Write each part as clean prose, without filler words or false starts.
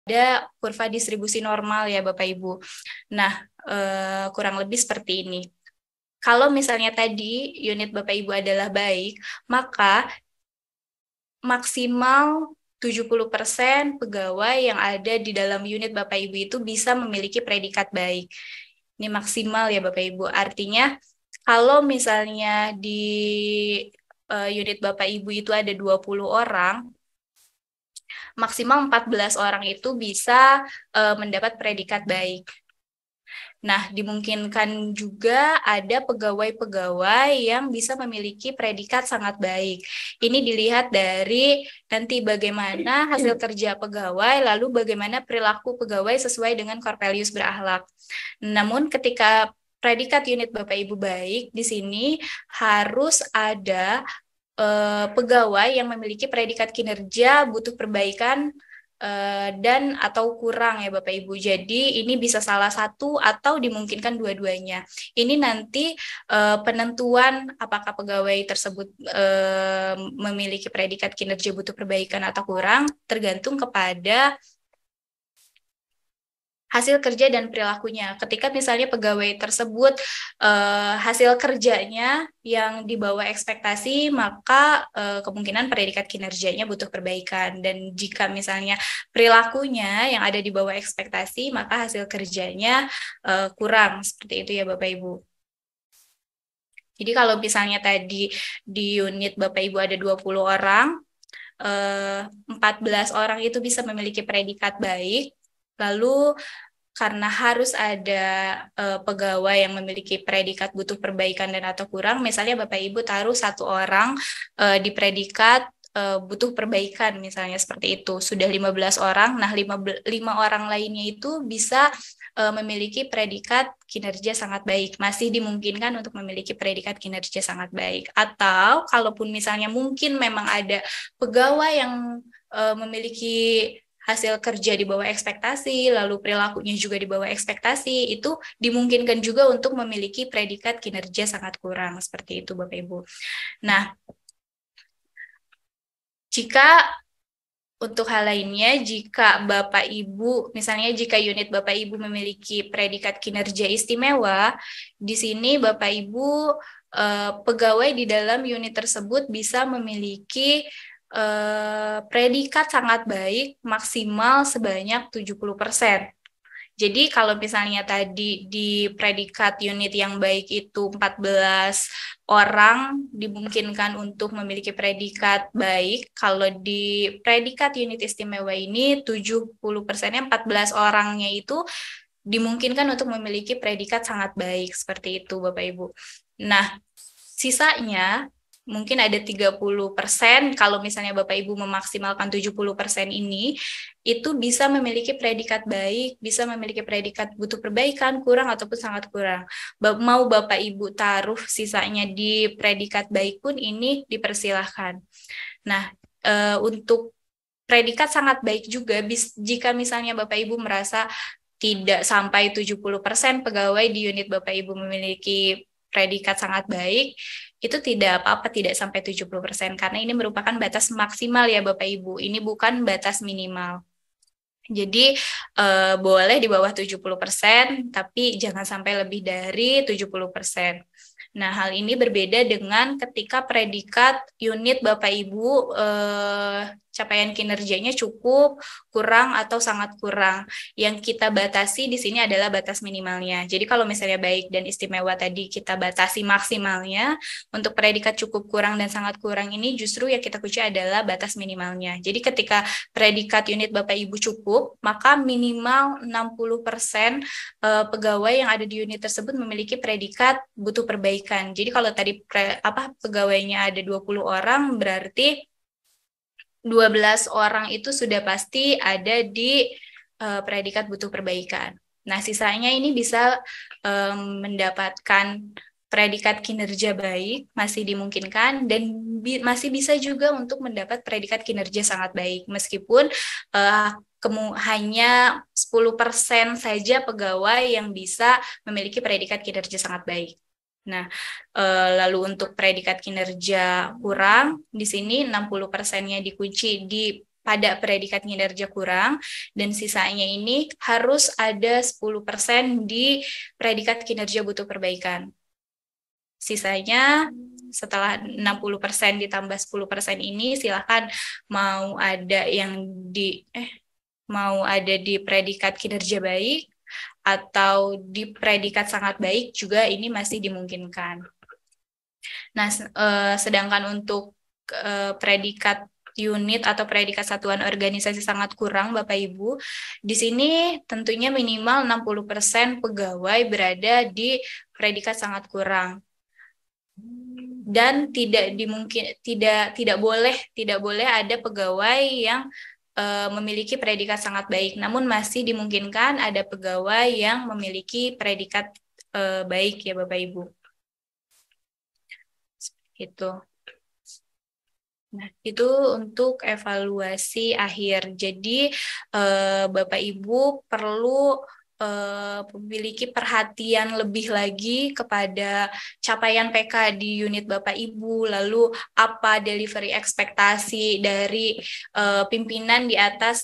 ada kurva distribusi normal ya Bapak Ibu. Nah, kurang lebih seperti ini. Kalau misalnya tadi unit Bapak Ibu adalah baik, maka maksimal 70% pegawai yang ada di dalam unit Bapak Ibu itu bisa memiliki predikat baik. Ini maksimal ya Bapak Ibu. Artinya kalau misalnya di unit Bapak Ibu itu ada 20 orang, maksimal 14 orang itu bisa mendapat predikat baik. Nah, dimungkinkan juga ada pegawai-pegawai yang bisa memiliki predikat sangat baik. Ini dilihat dari nanti bagaimana hasil kerja pegawai, lalu bagaimana perilaku pegawai sesuai dengan core values berakhlak. Namun ketika predikat unit Bapak Ibu baik, di sini harus ada pegawai yang memiliki predikat kinerja butuh perbaikan dan atau kurang ya Bapak Ibu. Jadi ini bisa salah satu atau dimungkinkan dua-duanya. Ini nanti penentuan apakah pegawai tersebut memiliki predikat kinerja butuh perbaikan atau kurang tergantung kepada hasil kerja dan perilakunya. Ketika misalnya pegawai tersebut hasil kerjanya yang di bawah ekspektasi, maka kemungkinan predikat kinerjanya butuh perbaikan. Dan jika misalnya perilakunya yang ada di bawah ekspektasi, maka hasil kerjanya kurang. Seperti itu ya Bapak Ibu. Jadi kalau misalnya tadi di unit Bapak Ibu ada 20 orang, 14 orang itu bisa memiliki predikat baik, lalu karena harus ada pegawai yang memiliki predikat butuh perbaikan dan atau kurang, misalnya Bapak Ibu taruh satu orang di predikat butuh perbaikan, misalnya seperti itu. Sudah 15 orang, nah 5 orang lainnya itu bisa memiliki predikat kinerja sangat baik. Masih dimungkinkan untuk memiliki predikat kinerja sangat baik. Atau kalaupun misalnya mungkin memang ada pegawai yang memiliki hasil kerja di bawah ekspektasi, lalu perilakunya juga di bawah ekspektasi, itu dimungkinkan juga untuk memiliki predikat kinerja sangat kurang. Seperti itu Bapak Ibu. Nah, jika untuk hal lainnya, jika Bapak Ibu, misalnya jika unit Bapak Ibu memiliki predikat kinerja istimewa, di sini Bapak Ibu pegawai di dalam unit tersebut bisa memiliki predikat sangat baik maksimal sebanyak 70%. Jadi kalau misalnya tadi di predikat unit yang baik itu 14 orang dimungkinkan untuk memiliki predikat baik, kalau di predikat unit istimewa ini 70%-nya 14 orangnya itu dimungkinkan untuk memiliki predikat sangat baik, seperti itu Bapak Ibu. Nah, sisanya mungkin ada 30%, kalau misalnya Bapak Ibu memaksimalkan 70% ini, itu bisa memiliki predikat baik, bisa memiliki predikat butuh perbaikan, kurang ataupun sangat kurang. Mau Bapak Ibu taruh sisanya di predikat baik pun ini dipersilahkan. Nah, untuk predikat sangat baik juga, jika misalnya Bapak Ibu merasa tidak sampai 70% pegawai di unit Bapak Ibu memiliki predikat sangat baik, itu tidak apa-apa tidak sampai 70%, karena ini merupakan batas maksimal ya Bapak Ibu, ini bukan batas minimal. Jadi boleh di bawah 70%, tapi jangan sampai lebih dari 70%. Nah, hal ini berbeda dengan ketika predikat unit Bapak Ibu capaian kinerjanya cukup, kurang, atau sangat kurang. Yang kita batasi di sini adalah batas minimalnya. Jadi kalau misalnya baik dan istimewa tadi kita batasi maksimalnya, untuk predikat cukup, kurang, dan sangat kurang ini justru yang kita kunci adalah batas minimalnya. Jadi ketika predikat unit Bapak Ibu cukup, maka minimal 60% pegawai yang ada di unit tersebut memiliki predikat butuh perbaikan. Jadi kalau tadi pegawainya ada 20 orang, berarti 12 orang itu sudah pasti ada di predikat butuh perbaikan. Nah, sisanya ini bisa mendapatkan predikat kinerja baik, masih dimungkinkan, dan masih bisa juga untuk mendapat predikat kinerja sangat baik, meskipun hanya 10% saja pegawai yang bisa memiliki predikat kinerja sangat baik. Nah, lalu untuk predikat kinerja kurang, di sini 60%-nya dikunci di pada predikat kinerja kurang, dan sisanya ini harus ada 10% di predikat kinerja butuh perbaikan. Sisanya setelah 60% ditambah 10% ini silahkan mau ada di predikat kinerja baik atau di predikat sangat baik juga ini masih dimungkinkan. Nah, sedangkan untuk predikat unit atau predikat satuan organisasi sangat kurang, Bapak Ibu. Di sini tentunya minimal 60% pegawai berada di predikat sangat kurang. Dan tidak boleh ada pegawai yang memiliki predikat sangat baik. Namun masih dimungkinkan ada pegawai yang memiliki predikat baik ya Bapak Ibu. Itu. Nah, itu untuk evaluasi akhir. Jadi, Bapak Ibu perlu memiliki perhatian lebih lagi kepada capaian PK di unit Bapak Ibu, lalu apa delivery ekspektasi dari pimpinan di atas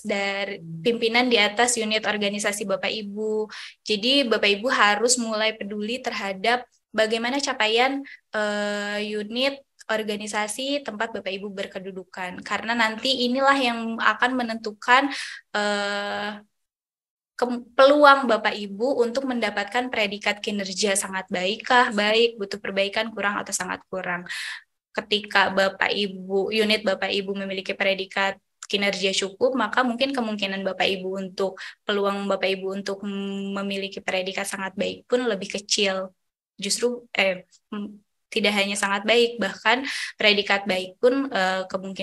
unit organisasi Bapak Ibu. Jadi, Bapak Ibu harus mulai peduli terhadap bagaimana capaian unit organisasi tempat Bapak Ibu berkedudukan, karena nanti inilah yang akan menentukan peluang Bapak Ibu untuk mendapatkan predikat kinerja sangat baikkah, baik, butuh perbaikan, kurang, atau sangat kurang. Ketika unit Bapak Ibu memiliki predikat kinerja cukup, maka mungkin kemungkinan Bapak Ibu untuk peluang Bapak Ibu untuk memiliki predikat sangat baik pun lebih kecil. Justru tidak hanya sangat baik, bahkan predikat baik pun kemungkinan